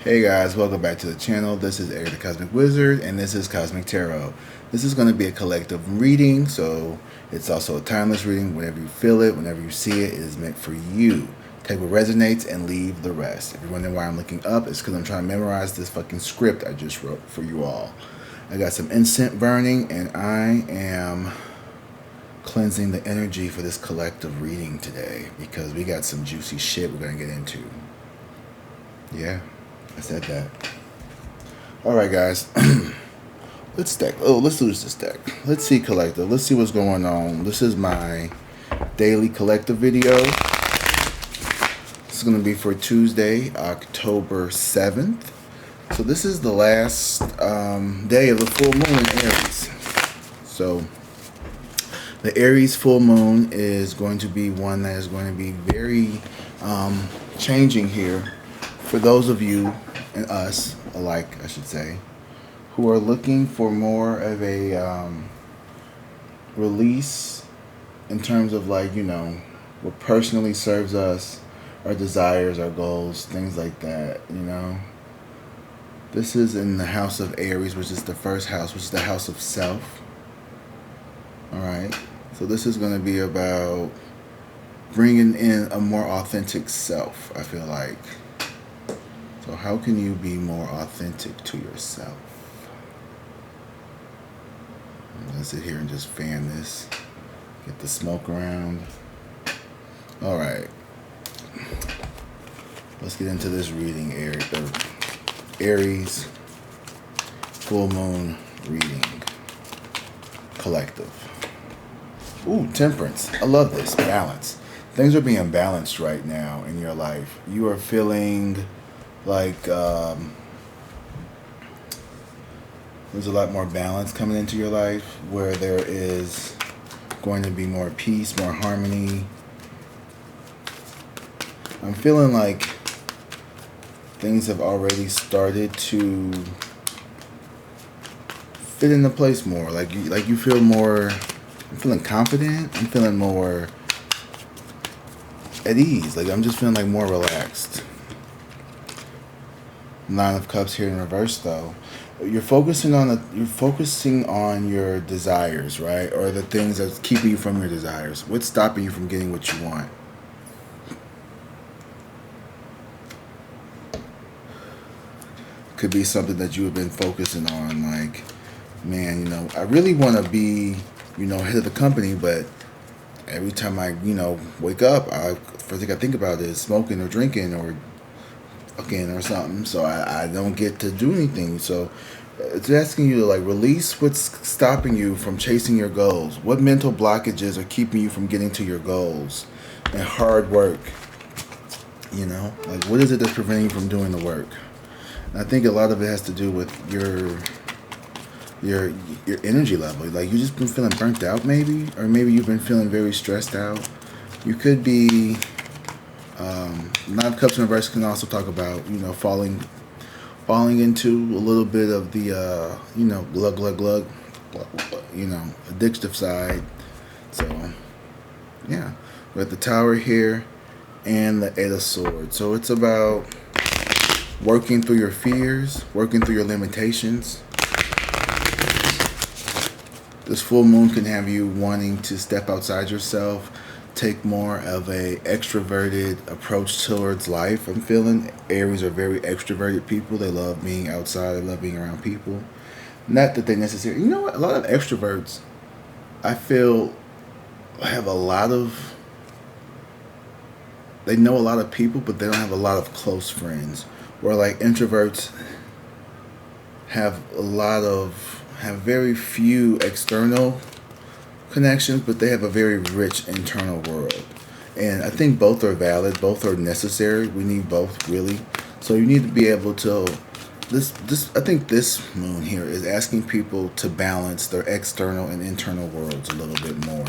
Hey guys, welcome back to the channel. This is Aries the Cosmic Wizard, and this is Cosmic Tarot. This is going to be a collective reading, so it's also a timeless reading. Whenever you feel it, whenever you see it, it is meant for you. Take what resonates and leave the rest. If you're wondering why I'm looking up, it's because I'm trying to memorize this fucking script I just wrote for you all. I got some incense burning, and I am cleansing the energy for this collective reading today because we got some juicy shit we're going to get into. Yeah. I said that. Alright guys. Let's stack. Oh, let's lose this deck. Let's see collective. Let's see what's going on. This is my daily collective video. This is going to be for Tuesday, October 7th. So this is the last day of the full moon in Aries. So the Aries full moon is going to be one that is going to be very changing here for those of you and us alike, I should say, who are looking for more of a release in terms of, like, you know, what personally serves us, our desires, our goals, things like that, you know. This is in the house of Aries, which is the first house, which is the house of self. Alright, so this is going to be about bringing in a more authentic self, I feel like. So how can you be more authentic to yourself? I'm going to sit here and just fan this. Get the smoke around. Alright. Let's get into this reading. Aries full moon reading. Collective. Ooh, temperance. I love this. Balance. Things are being balanced right now in your life. You are feeling like there's a lot more balance coming into your life, where there is going to be more peace, more harmony. I'm feeling like things have already started to fit into place more. Like you feel more. I'm feeling confident. I'm feeling more at ease. Like I'm just feeling like more relaxed. Nine of Cups here in reverse, though. You're focusing on your desires, right? Or the things that's keeping you from your desires. What's stopping you from getting what you want? Could be something that you have been focusing on, like, man, you know, I really want to be, you know, head of the company, but every time I, you know, wake up, first thing I think about is smoking or drinking or fucking or something, so I don't get to do anything. So it's asking you to, like, release what's stopping you from chasing your goals. What mental blockages are keeping you from getting to your goals? And hard work, you know, like, what is it that's preventing you from doing the work? And I think a lot of it has to do with your energy level. Like, you just been feeling burnt out, maybe, or maybe you've been feeling very stressed out. You could be Nine of Cups in reverse can also talk about, you know, falling into a little bit of the you know, glug, you know, addictive side. So yeah, we're at the Tower here and the Eight of Swords. So it's about working through your fears, working through your limitations. This full moon can have you wanting to step outside yourself, take more of a extroverted approach towards life. I'm feeling Aries are very extroverted people. They love being outside. They love being around people. Not that they necessarily, you know what, a lot of extroverts, I feel, have they know a lot of people, but they don't have a lot of close friends. Where, like, introverts have very few external connections, but they have a very rich internal world. And I think both are valid, both are necessary. We need both, really. So you need to be able to, I think this moon here is asking people to balance their external and internal worlds a little bit more.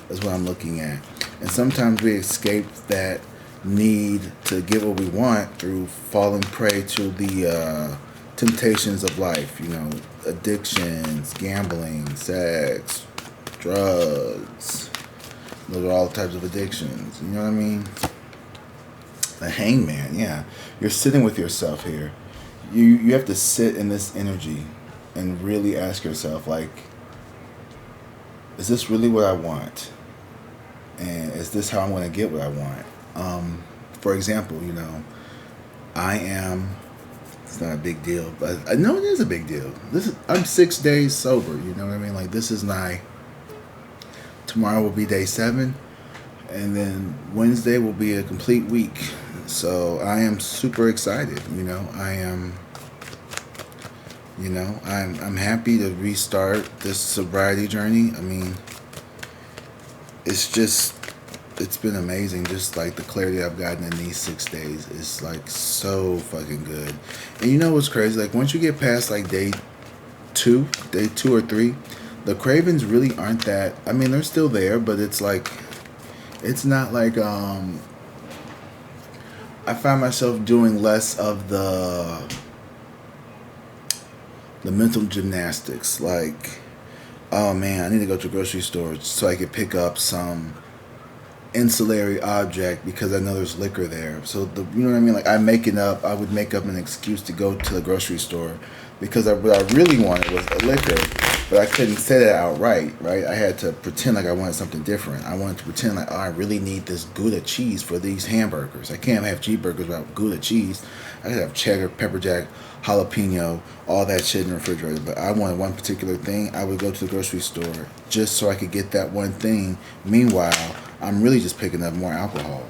That's what I'm looking at. And sometimes we escape that need to get what we want through falling prey to the temptations of life, you know, addictions, gambling, sex, drugs. Those are all types of addictions. You know what I mean? The Hangman, yeah. You're sitting with yourself here. you have to sit in this energy and really ask yourself, like, is this really what I want? And is this how I'm going to get what I want? For example, I am. It's not a big deal, but I know it is a big deal. I'm 6 days sober. You know what I mean? Like, this is tomorrow will be day 7, and then Wednesday will be a complete week. So I am super excited. I'm happy to restart this sobriety journey. I mean, it's been amazing. Just like the clarity I've gotten in these 6 days is like so fucking good. And you know what's crazy? Like, once you get past like day two or three, the cravings really aren't that. I mean, they're still there, but it's like, it's not like I find myself doing less of the mental gymnastics. Like, oh man, I need to go to the grocery store so I could pick up some ancillary object because I know there's liquor there. So you know what I mean? Like, I would make up an excuse to go to the grocery store because what I really wanted was a liquor, but I couldn't say that outright, right? I had to pretend like I wanted something different. I wanted to pretend like, oh, I really need this Gouda cheese for these hamburgers. I can't have cheeseburgers without Gouda cheese. I could have cheddar, pepper jack, jalapeno, all that shit in the refrigerator. But I wanted one particular thing. I would go to the grocery store just so I could get that one thing. Meanwhile, I'm really just picking up more alcohol.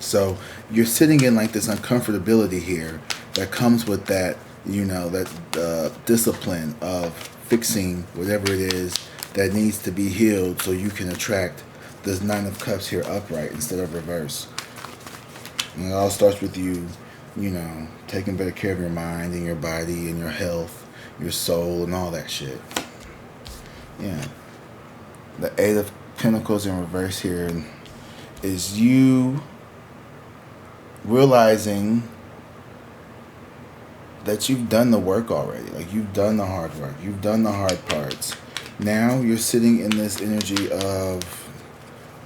So you're sitting in like this uncomfortability here that comes with that, that discipline of fixing whatever it is that needs to be healed so you can attract this 9 of Cups here upright instead of reverse. And it all starts with you, taking better care of your mind and your body and your health, your soul, and all that shit. Yeah. The 8 of Pentacles in reverse here is you realizing that you've done the work already. Like, you've done the hard work. You've done the hard parts. Now you're sitting in this energy of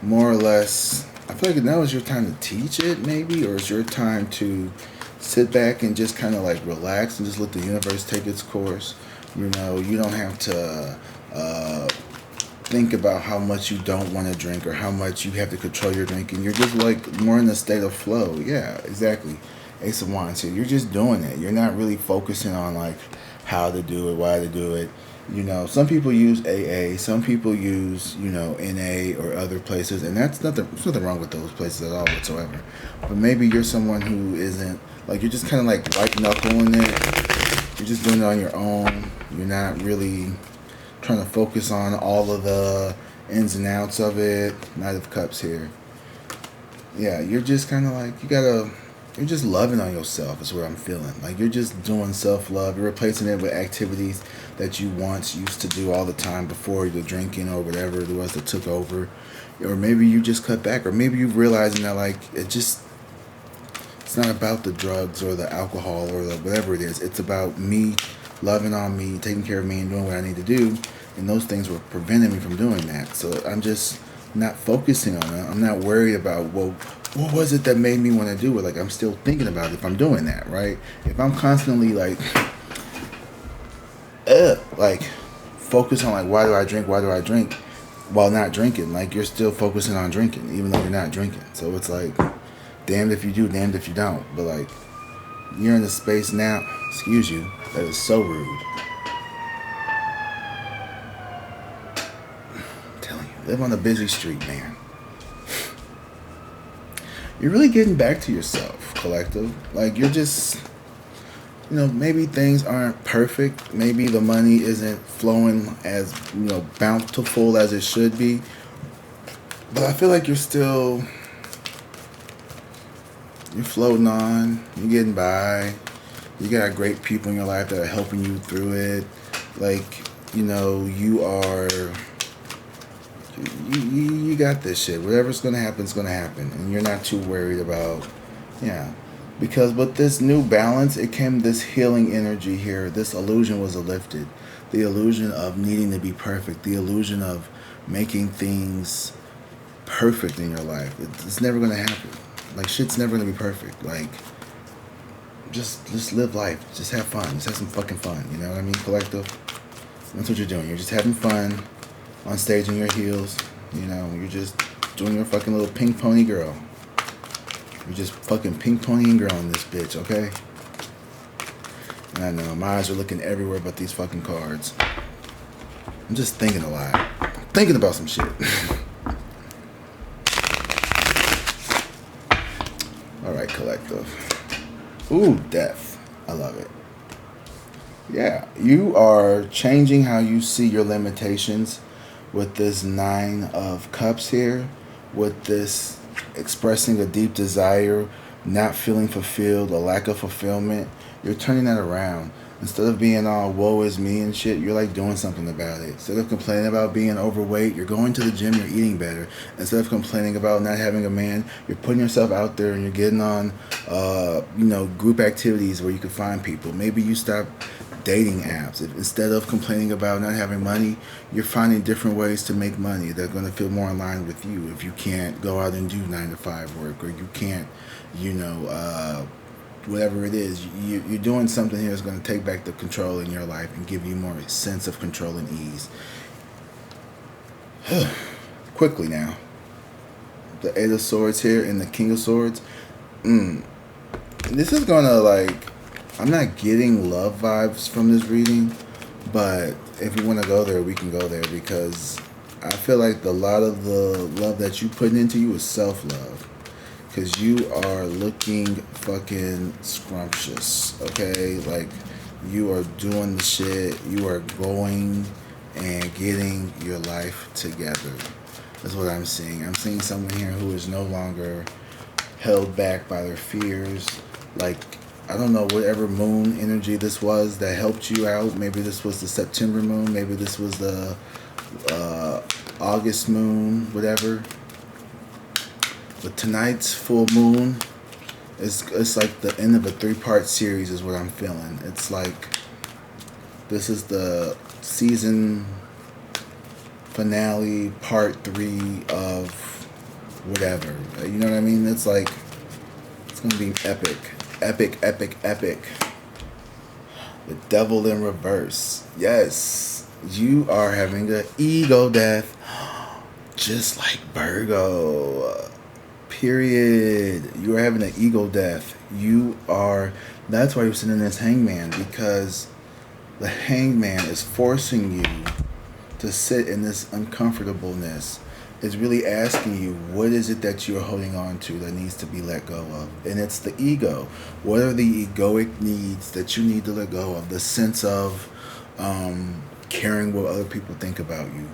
more or less, I feel like now is your time to teach it, maybe, or it's your time to sit back and just kind of like relax and just let the universe take its course. You don't have to think about how much you don't want to drink or how much you have to control your drinking. You're just like more in a state of flow. Yeah, exactly. Ace of Wands here. You're just doing it. You're not really focusing on like how to do it, why to do it. Some people use AA, some people use, NA or other places, and there's nothing wrong with those places at all whatsoever. But maybe you're someone who isn't, like, you're just kind of like white knuckling it. You're just doing it on your own. You're not really trying to focus on all of the ins and outs of it. Knight of Cups here. Yeah, you're just kind of like, you're just loving on yourself is what I'm feeling. Like, you're just doing self-love. You're replacing it with activities that you once used to do all the time before the drinking or whatever it was that took over. Or maybe you just cut back. Or maybe you're realizing that, like, it's not about the drugs or the alcohol or the whatever it is. It's about me loving on me, taking care of me, and doing what I need to do. And those things were preventing me from doing that. So I'm just not focusing on it. I'm not worried about, well, what was it that made me want to do it? Like, I'm still thinking about it if I'm doing that, right? If I'm constantly like focus on like, why do I drink while not drinking? Like, you're still focusing on drinking even though you're not drinking. So it's like, damned if you do, damned if you don't. But like, you're in a space now, excuse you, that is so rude. I'm telling you, live on a busy street, man. You're really getting back to yourself, collective. Like, you're just, maybe things aren't perfect. Maybe the money isn't flowing as, bountiful as it should be. But I feel like you're floating on. You're getting by. You got great people in your life that are helping you through it. Like, you got this shit. Whatever's going to happen is going to happen. And you're not too worried about, Because with this new balance, it came this healing energy here. This illusion was lifted. The illusion of needing to be perfect. The illusion of making things perfect in your life. It's never going to happen. Like, shit's never going to be perfect. Like, just live life. Just have fun. Just have some fucking fun. You know what I mean, collective? That's what you're doing. You're just having fun on stage in your heels. You know, you're just doing your fucking little pink pony girl. You're just fucking pink ponying girl in this bitch, okay? And I know, my eyes are looking everywhere but these fucking cards. I'm just thinking a lot. Thinking about some shit. Alright, collective. Ooh, death. I love it. Yeah, you are changing how you see your limitations with this 9 of Cups here. With this expressing a deep desire, not feeling fulfilled, a lack of fulfillment. You're turning that around. Instead of being all woe is me and shit, you're like doing something about it. Instead of complaining about being overweight, you're going to the gym, you're eating better. Instead of complaining about not having a man, you're putting yourself out there and you're getting on, group activities where you can find people. Maybe you stop dating apps. Instead of complaining about not having money, you're finding different ways to make money that are going to feel more in line with you. If you can't go out and do 9 to 5 work, or you can't, whatever it is, you're doing something here that's going to take back the control in your life and give you more sense of control and ease. Quickly now. The 8 of Swords here and the King of Swords. This is going to, I'm not getting love vibes from this reading, but if we want to go there, we can go there, because I feel like a lot of the love that you putting into you is self-love. Because you are looking fucking scrumptious, okay? Like, you are doing the shit. You are going and getting your life together. That's what I'm seeing. I'm seeing someone here who is no longer held back by their fears. Like, I don't know, whatever moon energy this was that helped you out. Maybe this was the September moon. Maybe this was the August moon, whatever. But tonight's full moon, it's like the end of a 3-part series is what I'm feeling. It's like this is the season finale, part 3 of whatever. You know what I mean? It's like, it's going to be epic. Epic, epic, epic. The Devil in reverse. Yes. You are having an ego death. Just like Virgo. Period. You are having an ego death. That's why you're sitting in this hangman, because the hangman is forcing you to sit in this uncomfortableness. It's really asking you, what is it that you're holding on to that needs to be let go of? And it's the ego. What are the egoic needs that you need to let go of? The sense of caring what other people think about you.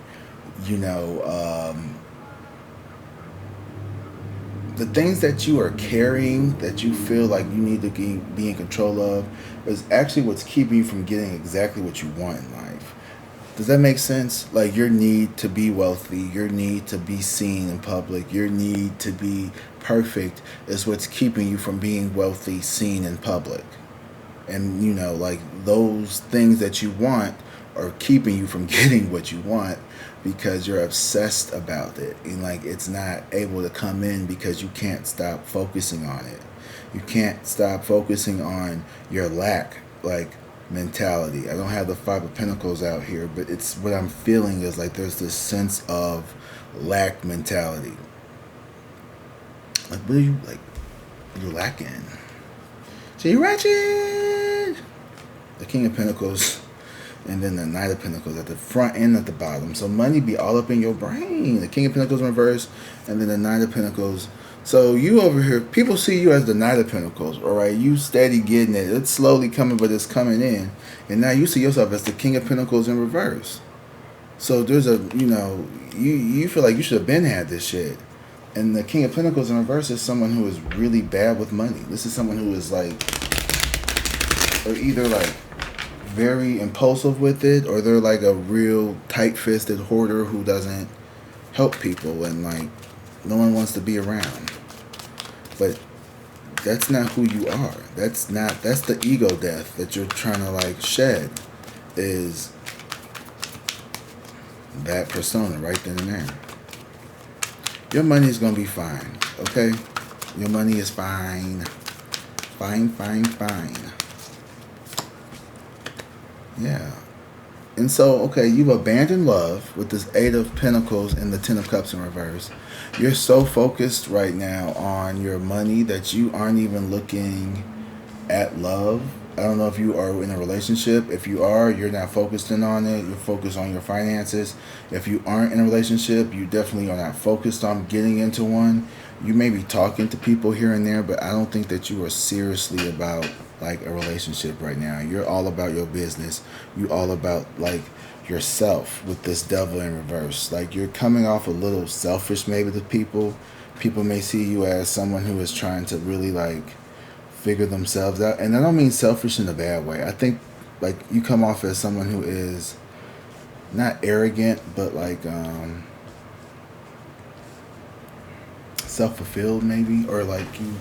The things that you are carrying that you feel like you need to be in control of is actually what's keeping you from getting exactly what you want in life. Does that make sense? Like, your need to be wealthy, your need to be seen in public, your need to be perfect is what's keeping you from being wealthy, seen in public. And, those things that you want are keeping you from getting what you want, because you're obsessed about it, and it's not able to come in because you can't stop focusing on it. You can't stop focusing on your lack mentality. I don't have the 5 of Pentacles out here, but it's what I'm feeling is there's this sense of lack mentality. What are you you're lacking? So you're wretched. The King of Pentacles. And then the Knight of Pentacles at the front and at the bottom. So money be all up in your brain. The King of Pentacles in reverse, and then the Knight of Pentacles. So you over here, people see you as the Knight of Pentacles, all right? You steady getting it. It's slowly coming, but it's coming in. And now you see yourself as the King of Pentacles in reverse. So there's you feel like you should have been had this shit. And the King of Pentacles in reverse is someone who is really bad with money. This is someone who is or either very impulsive with it, or they're a real tight-fisted hoarder who doesn't help people, and no one wants to be around. But that's not who you are. That's the ego death that you're trying to shed, is that persona right then and there. Your money is gonna be fine, okay? Your money is fine. Fine. Yeah. And so, okay, you've abandoned love with this Eight of Pentacles and the Ten of Cups in reverse. You're so focused right now on your money that you aren't even looking at love. I don't know if you are in a relationship. If you are, you're not focusing on it. You're focused on your finances. If you aren't in a relationship, you definitely are not focused on getting into one. You may be talking to people here and there, but I don't think that you are seriously about like a relationship right now. You're all about your business. You all about like yourself with this devil in reverse. Like you're coming off a little selfish maybe to people. People may see you as someone who is trying to really like figure themselves out. And I don't mean selfish in a bad way. I think like you come off as someone who is not arrogant, but like self-fulfilled maybe, or like you,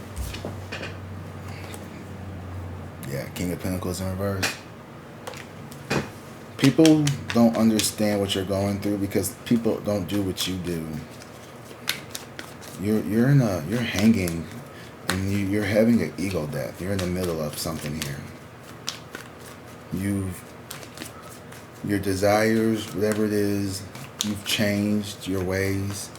yeah, King of Pentacles in reverse. People don't understand what you're going through because people don't do what you do. You're hanging, and you're having an ego death. You're in the middle of something here. Your desires, whatever it is, you've changed your ways,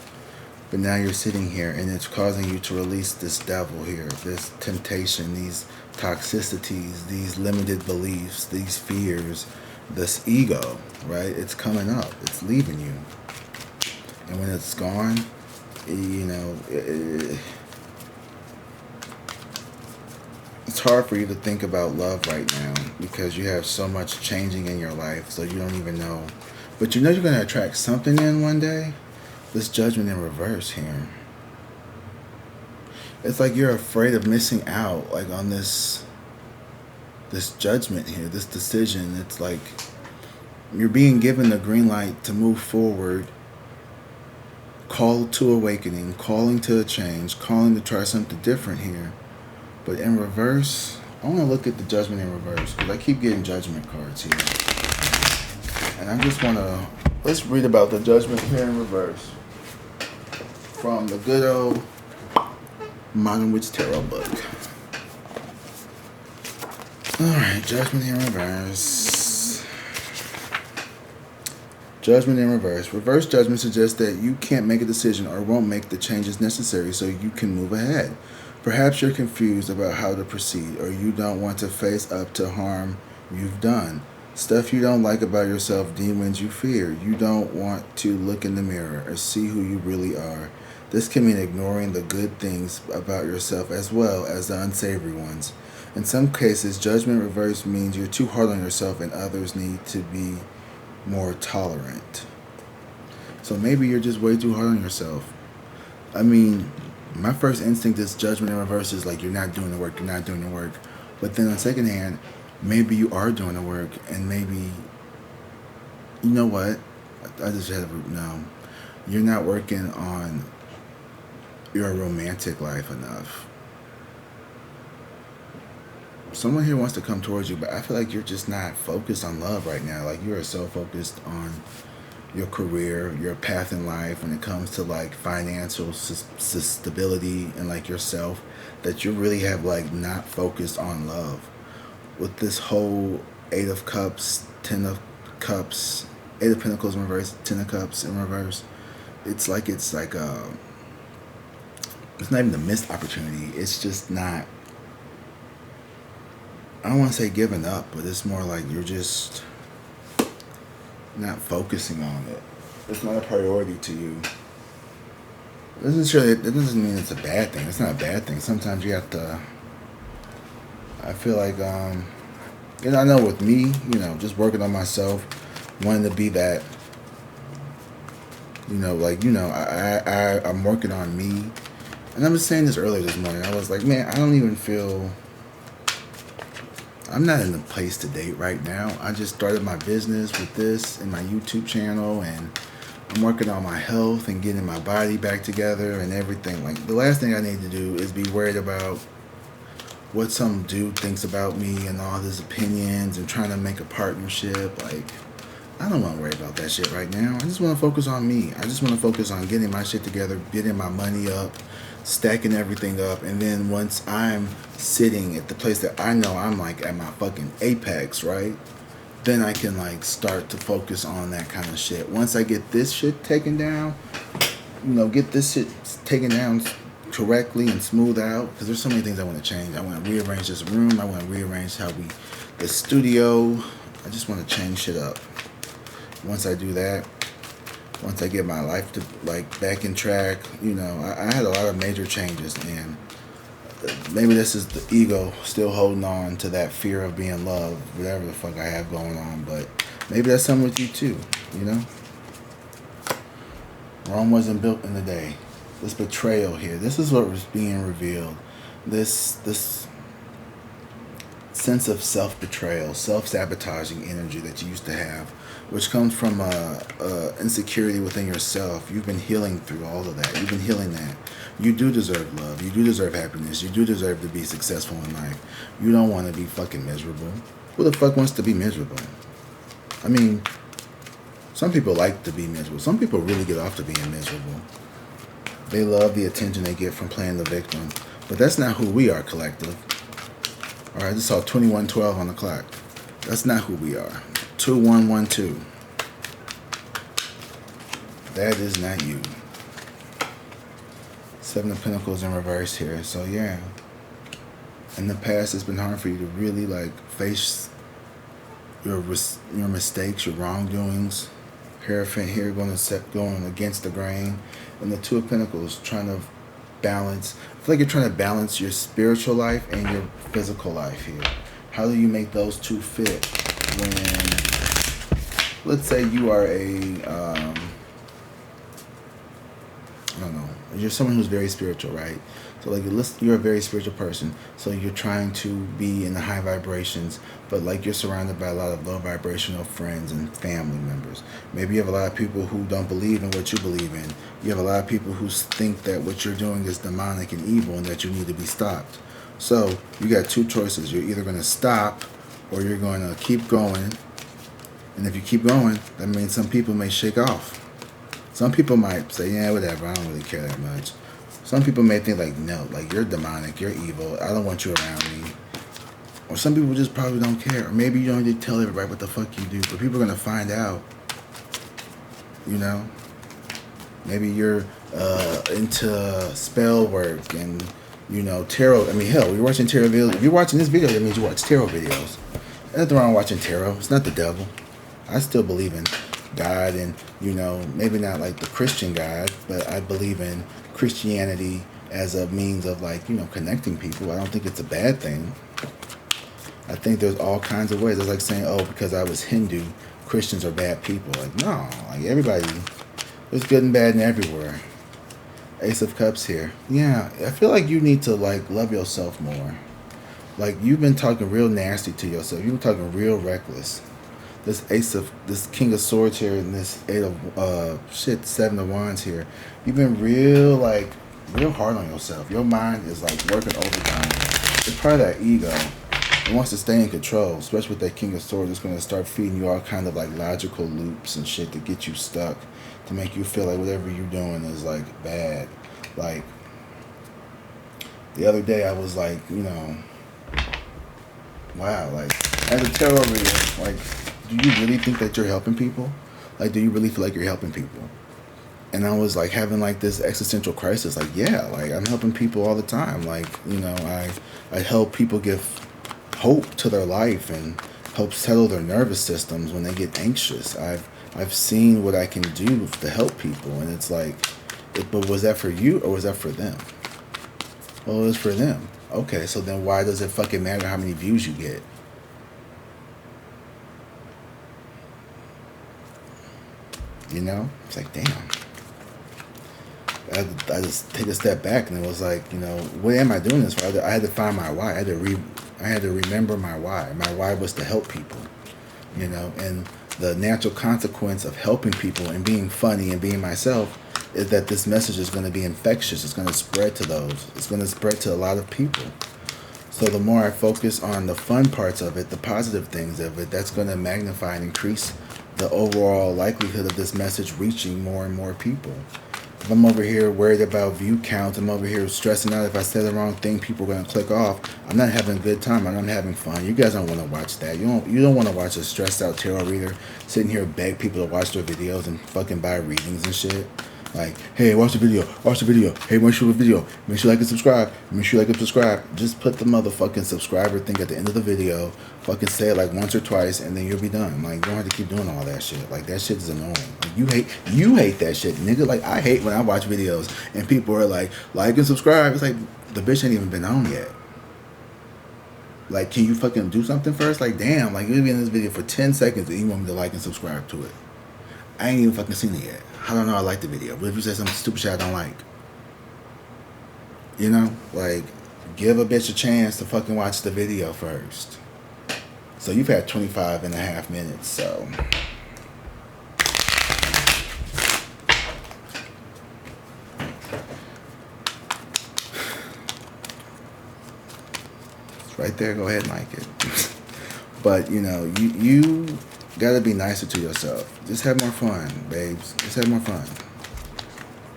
but now you're sitting here, and it's causing you to release this devil here, this temptation, these toxicities, these limited beliefs, these fears, this ego, right? It's coming up. It's leaving you. And when it's gone, you know, it's hard for you to think about love right now because you have so much changing in your life, so you don't even know. But you know you're going to attract something in one day. This Judgment in reverse here. It's like you're afraid of missing out, like on this judgment here, this decision. It's like you're being given the green light to move forward, call to awakening, calling to a change, calling to try something different here. But in reverse, I want to look at the Judgment in reverse because I keep getting judgment cards here. And I just want to, let's read about the Judgment here in reverse from the good old Modern Witch Tarot book. Alright, Judgment in reverse. Judgment in reverse. Reverse judgment suggests that you can't make a decision or won't make the changes necessary so you can move ahead. Perhaps you're confused about how to proceed, or you don't want to face up to harm you've done. Stuff you don't like about yourself, demons you fear. You don't want to look in the mirror or see who you really are. This can mean ignoring the good things about yourself as well as the unsavory ones. In some cases, judgment reverse means you're too hard on yourself and others need to be more tolerant. So maybe you're just way too hard on yourself. I mean, my first instinct is judgment in reverse is like you're not doing the work. But then on the second hand, maybe you are doing the work, and maybe, you know what? I just had a no. You're not working on your romantic life enough. Someone here wants to come towards you, but I feel like you're just not focused on love right now. Like you are so focused on your career, your path in life when it comes to like financial stability and like yourself, that you really have like not focused on love. With this whole Eight of Cups, Ten of Cups, Eight of Pentacles in reverse, Ten of Cups in reverse, it's like it's not even a missed opportunity. It's just not, I don't want to say giving up, but it's more like you're just not focusing on it. It's not a priority to you. It doesn't mean it's a bad thing. It's not a bad thing. Sometimes you have to, I feel like, I know with me, just working on myself, wanting to be that, I'm working on me. And I was saying this earlier this morning. I was like, man, I don't even feel, I'm not in the place to date right now. I just started my business with this and my YouTube channel, and I'm working on my health and getting my body back together and everything. Like, the last thing I need to do is be worried about what some dude thinks about me and all his opinions and trying to make a partnership. Like, I don't want to worry about that shit right now. I just want to focus on me. I just want to focus on getting my shit together, getting my money up, stacking everything up, and then once I'm sitting at the place that I know I'm like at my fucking apex, right? Then I can like start to focus on that kind of shit. Once I get this shit taken down, get this shit taken down correctly and smooth out, because there's so many things I want to change. I want to rearrange this room. I want to rearrange the studio. I just want to change shit up. Once I do that, once I get my life to like back in track, I had a lot of major changes, and maybe this is the ego still holding on to that fear of being loved, whatever the fuck I have going on. But maybe that's something with you too, Rome wasn't built in a day. This betrayal here, this is what was being revealed. This sense of self-betrayal, self-sabotaging energy that you used to have, which comes from insecurity within yourself. You've been healing through all of that. You've been healing that. You do deserve love. You do deserve happiness. You do deserve to be successful in life. You don't want to be fucking miserable. Who the fuck wants to be miserable? I mean, some people like to be miserable. Some people really get off to being miserable. They love the attention they get from playing the victim. But that's not who we are, collective. Alright, I just saw 2112 on the clock. That's not who we are. 2112. That is not you. Seven of Pentacles in reverse here. So yeah. In the past, it's been hard for you to really like face your mistakes, your wrongdoings. Hierophant here going against the grain. And the Two of Pentacles trying to balance. I feel like you're trying to balance your spiritual life and your physical life here. How do you make those two fit when, let's say you are you're someone who's very spiritual, right? So like you're a very spiritual person, so you're trying to be in the high vibrations, but like you're surrounded by a lot of low vibrational friends and family members. Maybe you have a lot of people who don't believe in what you believe in. You have a lot of people who think that what you're doing is demonic and evil and that you need to be stopped. So you got two choices. You're either going to stop or you're going to keep going. And if you keep going, that means some people may shake off. Some people might say, yeah, whatever, I don't really care that much. Some people may think like, no, like you're demonic, you're evil, I don't want you around me. Or some people just probably don't care. Or maybe you don't need to tell everybody what the fuck you do, but people are going to find out. Maybe you're into spell work and, tarot. I mean, hell, you're watching tarot videos. If you're watching this video, that means you watch tarot videos. There's nothing wrong with watching tarot. It's not the devil. I still believe in God and, maybe not like the Christian God, but I believe in Christianity as a means of like, connecting people. I don't think it's a bad thing. I think there's all kinds of ways. It's like saying, oh, because I was Hindu, Christians are bad people. Like, no, like everybody, there's good and bad in everywhere. Ace of Cups here. Yeah, I feel like you need to like love yourself more. Like you've been talking real nasty to yourself. You've been talking real reckless. This King of Swords here and this Seven of Wands here. You've been real hard on yourself. Your mind is like working overtime. It's part of that ego. It wants to stay in control, especially with that King of Swords. It's going to start feeding you all kind of like logical loops and shit to get you stuck, to make you feel like whatever you're doing is like bad. Like the other day I was like, wow, like as a tarot reader, like, do you really think that you're helping people? Like, do you really feel like you're helping people? And I was like having like this existential crisis. Like, yeah, like I'm helping people all the time. Like, I help people give hope to their life and help settle their nervous systems when they get anxious. I've seen what I can do to help people, and it's like, but was that for you or was that for them? Well, it was for them. Okay, so then why does it fucking matter how many views you get? It's like, damn. I just take a step back, and it was like, what am I doing this for? I had to find my why. I had to remember my why. My why was to help people, and the natural consequence of helping people and being funny and being myself is that this message is going to be infectious. It's going to spread to those. It's going to spread to a lot of people. So the more I focus on the fun parts of it, the positive things of it, that's going to magnify and increase the overall likelihood of this message reaching more and more people. if I'm over here worried about view counts, I'm over here stressing out if I say the wrong thing, people are gonna click off. I'm not having a good time. I'm not having fun. You guys don't want to watch that. You don't want to watch a stressed out tarot reader sitting here beg people to watch their videos and fucking buy readings and shit. Like, hey, watch the video, watch the video. Hey, make sure the video, make sure you like and subscribe, make sure you like and subscribe. Just put the motherfucking subscriber thing at the end of the video. Fucking say it like once or twice, and then you'll be done. Like, you don't have to keep doing all that shit. Like, that shit is annoying. Like, you hate that shit, nigga. Like, I hate when I watch videos and people are like and subscribe. It's like the bitch ain't even been on yet. Like, can you fucking do something first? Like, damn, like, you'll be in this video for 10 seconds and you want me to like and subscribe to it. I ain't even fucking seen it yet. I don't know I like the video. What if you say some stupid shit I don't like? You know? Like, give a bitch a chance to fucking watch the video first. So you've had 25 and a half minutes, so... It's right there. Go ahead and like it. But, you know, you gotta be nicer to yourself. Just have more fun, babes. Just have more fun.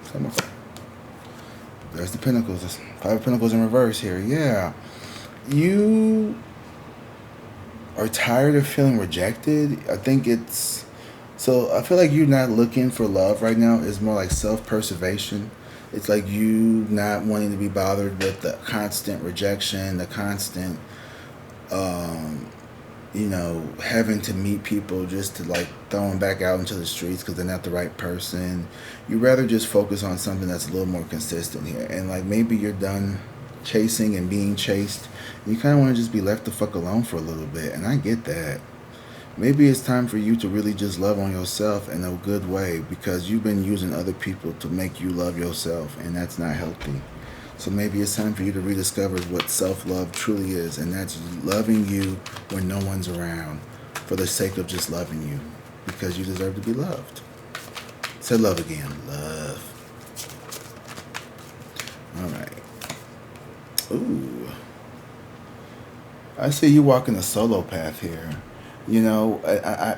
Just have more fun. There's the Pentacles. There's 5 of Pentacles in reverse here. Yeah. You are tired of feeling rejected. I think it's... So I feel like you're not looking for love right now. It's more like self-preservation. It's like you not wanting to be bothered with the constant rejection, the constant... you know, having to meet people just to like throw them back out into the streets because they're not the right person. You rather just focus on something that's a little more consistent here. And like maybe you're done chasing and being chased. You kind of want to just be left the fuck alone for a little bit. And I get that. Maybe it's time for you to really just love on yourself in a good way because you've been using other people to make you love yourself, and that's not healthy. So maybe it's time for you to rediscover what self-love truly is, and that's loving you when no one's around for the sake of just loving you because you deserve to be loved. Say love again. Love. All right. Ooh. I see you walking the solo path here. You know, I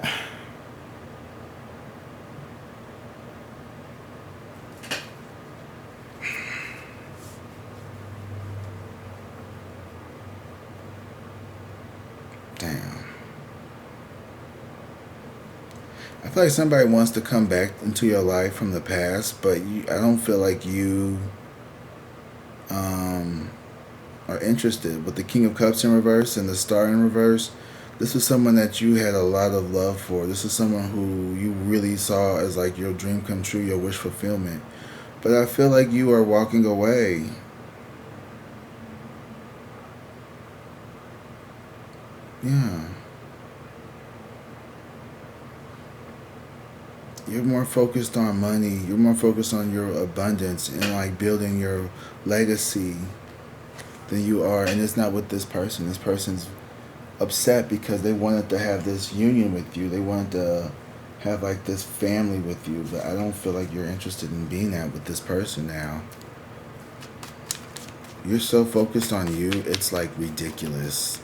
damn. I feel like somebody wants to come back into your life from the past, but I don't feel like you are interested. With the King of Cups in reverse and the Star in reverse, this is someone that you had a lot of love for. This is someone who you really saw as like your dream come true, your wish fulfillment. But I feel like you are walking away. Yeah. You're more focused on money. You're more focused on your abundance and like building your legacy than you are. And it's not with this person. This person's upset because they wanted to have this union with you. They wanted to have like this family with you. But I don't feel like you're interested in being that with this person now. You're so focused on you. It's like ridiculous.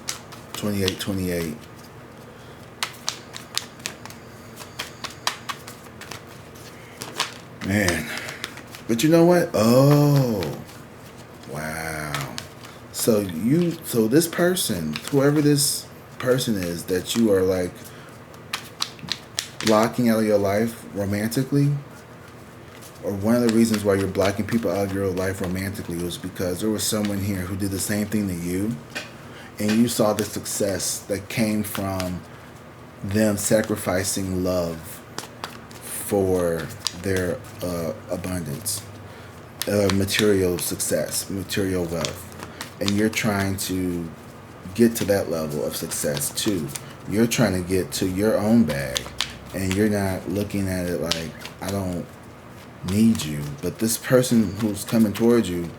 2828. Man. But you know what? Oh. Wow. So this person, whoever this person is that you are like blocking out of your life romantically, or one of the reasons why you're blocking people out of your life romantically was because there was someone here who did the same thing to you, and you saw the success that came from them sacrificing love for their abundance, material success, material wealth. And you're trying to get to that level of success too. You're trying to get to your own bag, and you're not looking at it like, I don't need you. But this person who's coming towards you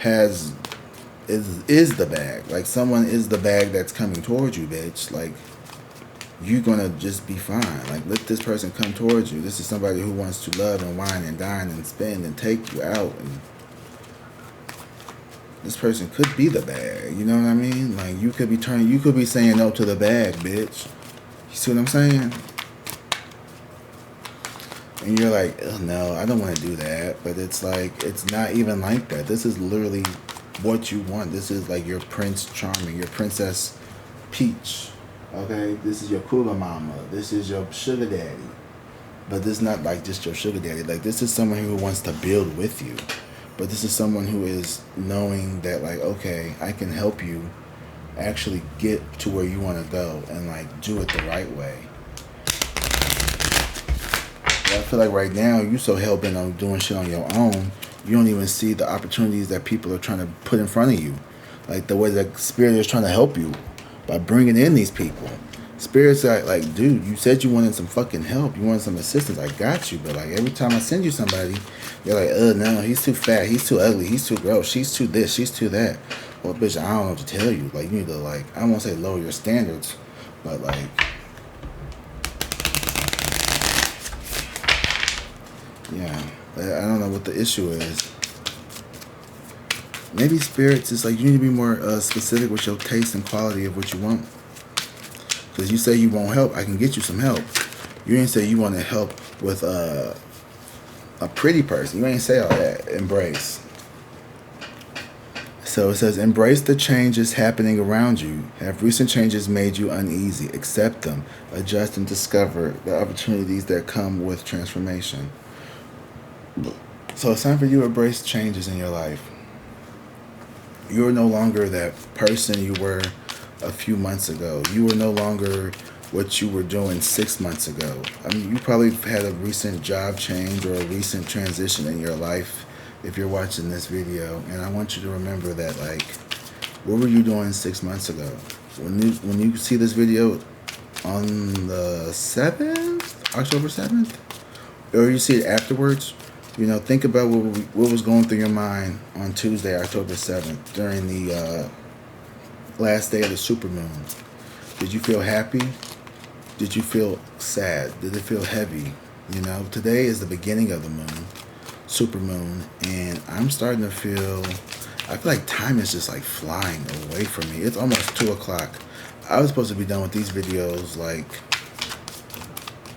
is the bag. Like, someone is the bag that's coming towards you, bitch. Like, you're gonna just be fine. Like, let this person come towards you. This is somebody who wants to love and wine and dine and spend and take you out. And this person could be the bag. You know what I mean? Like, you could be saying no to the bag, bitch. You see what I'm saying? And you're like, oh, no, I don't want to do that. But it's like, it's not even like that. This is literally what you want. This is like your Prince Charming, your Princess Peach. Okay? This is your Kula Mama. This is your Sugar Daddy. But this is not like just your Sugar Daddy. Like, this is someone who wants to build with you. But this is someone who is knowing that, like, okay, I can help you actually get to where you want to go and, like, do it the right way. But I feel like right now you so hell-bent on doing shit on your own, you don't even see the opportunities that people are trying to put in front of you. Like, the way that Spirit is trying to help you by bringing in these people. Spirit's like, dude, you said you wanted some fucking help. You wanted some assistance. I got you. But, like, every time I send you somebody, you're like, no, he's too fat. He's too ugly. He's too gross. She's too this. She's too that. Well, bitch, I don't know what to tell you. Like, you need to, like, I don't want to say lower your standards, but, like, yeah, I don't know what the issue is. Maybe Spirits is like, you need to be more specific with your taste and quality of what you want. Because you say you won't help, I can get you some help. You didn't say you want to help with a pretty person. You ain't say all that. Embrace. So it says, embrace the changes happening around you. Have recent changes made you uneasy? Accept them. Adjust and discover the opportunities that come with transformation. So it's time for you to embrace changes in your life. You are no longer that person you were a few months ago. You are no longer what you were doing 6 months ago. I mean, you probably had a recent job change or a recent transition in your life if you're watching this video. And I want you to remember that, like, what were you doing 6 months ago? When you see this video on the 7th, October 7th, or you see it afterwards, you know, think about what was going through your mind on Tuesday, October 7th, during the last day of the supermoon. Did you feel happy? Did you feel sad? Did it feel heavy? You know, today is the beginning of the moon, supermoon, and I'm starting to I feel like time is just like flying away from me. It's almost 2 o'clock. I was supposed to be done with these videos like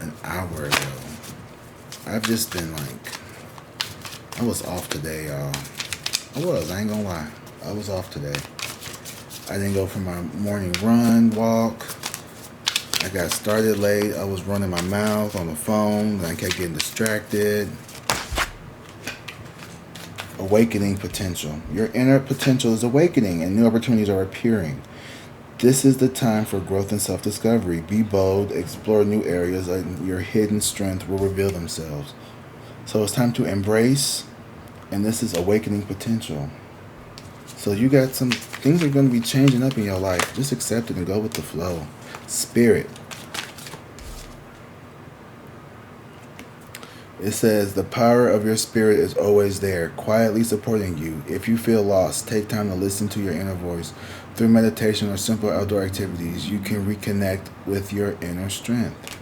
an hour ago. I've just been like, I was off today, y'all. I ain't gonna lie. I was off today. I didn't go for my morning run, walk. I got started late. I was running my mouth on the phone. And I kept getting distracted. Awakening potential. Your inner potential is awakening and new opportunities are appearing. This is the time for growth and self-discovery. Be bold, explore new areas, and your hidden strength will reveal themselves. So it's time to embrace, and this is awakening potential. So you got some things are going to be changing up in your life. Just accept it and go with the flow. Spirit. It says, the power of your spirit is always there, quietly supporting you. If you feel lost, take time to listen to your inner voice. Through meditation or simple outdoor activities, you can reconnect with your inner strength.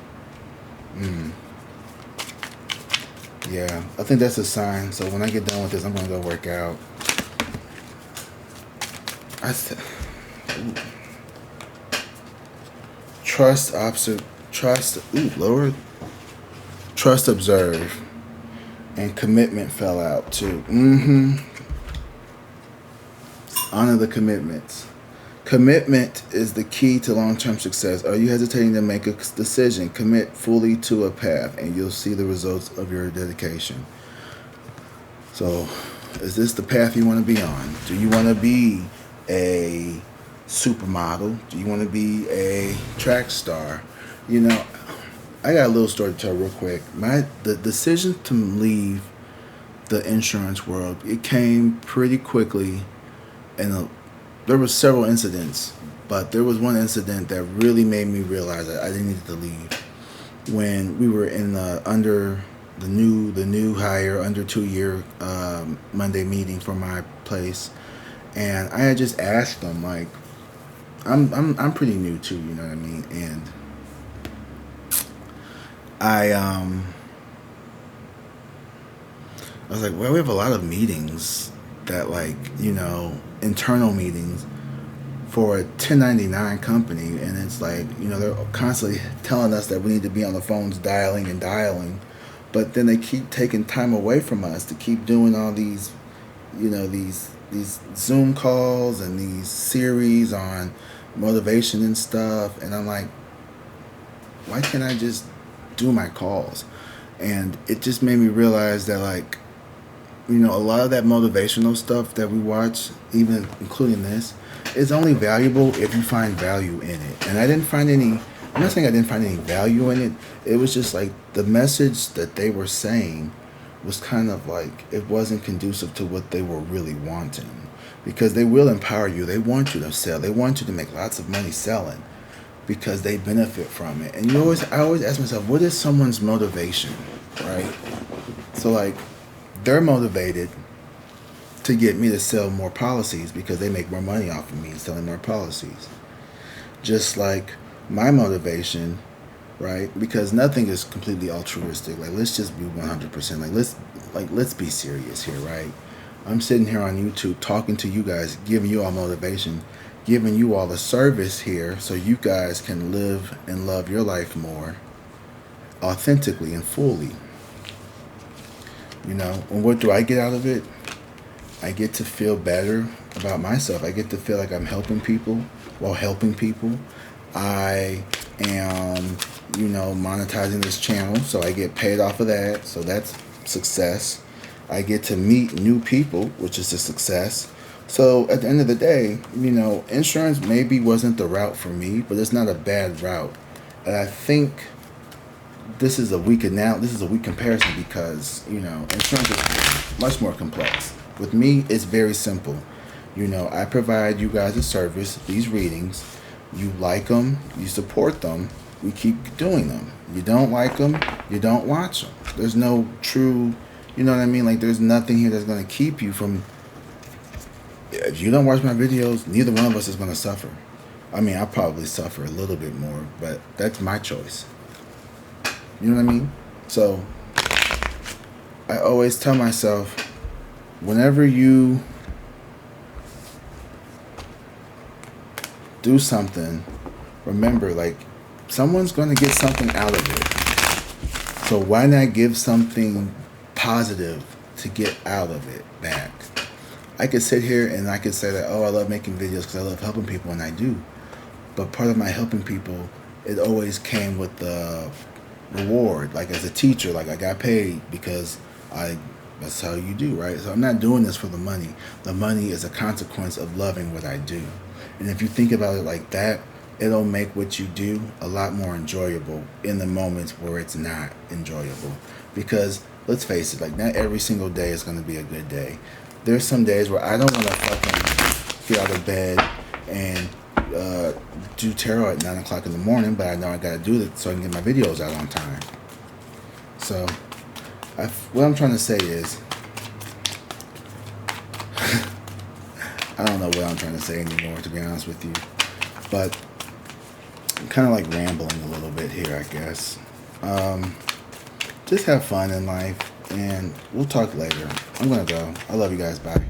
Yeah, I think that's a sign. So when I get done with this, I'm going to go work out. Trust, observe, and commitment fell out too. Honor the commitments. Commitment is the key to long-term success. Are you hesitating to make a decision? Commit fully to a path, and you'll see the results of your dedication. So, is this the path you want to be on? Do you want to be a supermodel? Do you want to be a track star? You know, I got a little story to tell real quick. The decision to leave the insurance world, it came pretty quickly, and there were several incidents, but there was one incident that really made me realize that I didn't need to leave. When we were in under the new hire under 2-year Monday meeting for my place, and I had just asked them, like, I'm pretty new too, you know what I mean, and I was like, well, we have a lot of meetings that, like, you know, internal meetings for a 1099 company, and it's like, you know, they're constantly telling us that we need to be on the phones dialing, but then they keep taking time away from us to keep doing all these, these Zoom calls and these series on motivation and stuff. And I'm like, why can't I just do my calls? And it just made me realize that, like, a lot of that motivational stuff that we watch, even including this, is only valuable if you find value in it. And I didn't find any. I'm not saying I didn't find any value in it. It was just like the message that they were saying was kind of like it wasn't conducive to what they were really wanting. Because they will empower you. They want you to sell. They want you to make lots of money selling because they benefit from it. And I always ask myself, what is someone's motivation, right? So like, they're motivated to get me to sell more policies because they make more money off of me selling more policies. Just like my motivation, right? Because nothing is completely altruistic. Like, let's just be 100%. Let's be serious here, right? I'm sitting here on YouTube talking to you guys, giving you all motivation, giving you all a service here so you guys can live and love your life more authentically and fully. And what do I get out of it? I get to feel better about myself. I get to feel like I'm helping people while helping people. I am, monetizing this channel, so I get paid off of that. So that's success. I get to meet new people, which is a success. So at the end of the day, insurance maybe wasn't the route for me, but it's not a bad route. And I think this is a weak comparison because, insurance is much more complex. With me, it's very simple. I provide you guys a service, these readings. You like them, you support them, we keep doing them. You don't like them, you don't watch them. There's no true, Like, there's nothing here that's going to keep you from, if you don't watch my videos, neither one of us is going to suffer. I mean, I'll probably suffer a little bit more, but that's my choice. You know what I mean? So, I always tell myself, whenever you do something, remember, like, someone's going to get something out of it. So why not give something positive to get out of it back? I could sit here and I could say that, I love making videos because I love helping people, and I do. But part of my helping people, it always came with the reward. Like, as a teacher, like, I got paid because that's how you do, right? So I'm not doing this for the money. The money is a consequence of loving what I do. And if you think about it like that, it'll make what you do a lot more enjoyable in the moments where it's not enjoyable. Because let's face it, like, not every single day is going to be a good day. There's some days where I don't want to fucking get out of bed and do tarot at 9 o'clock in the morning, but I know I got to do it so I can get my videos out on time. So what I'm trying to say is, I don't know what I'm trying to say anymore, to be honest with you. But I'm kind of like rambling a little bit here, I guess. Just have fun in life, and we'll talk later. I'm going to go. I love you guys. Bye.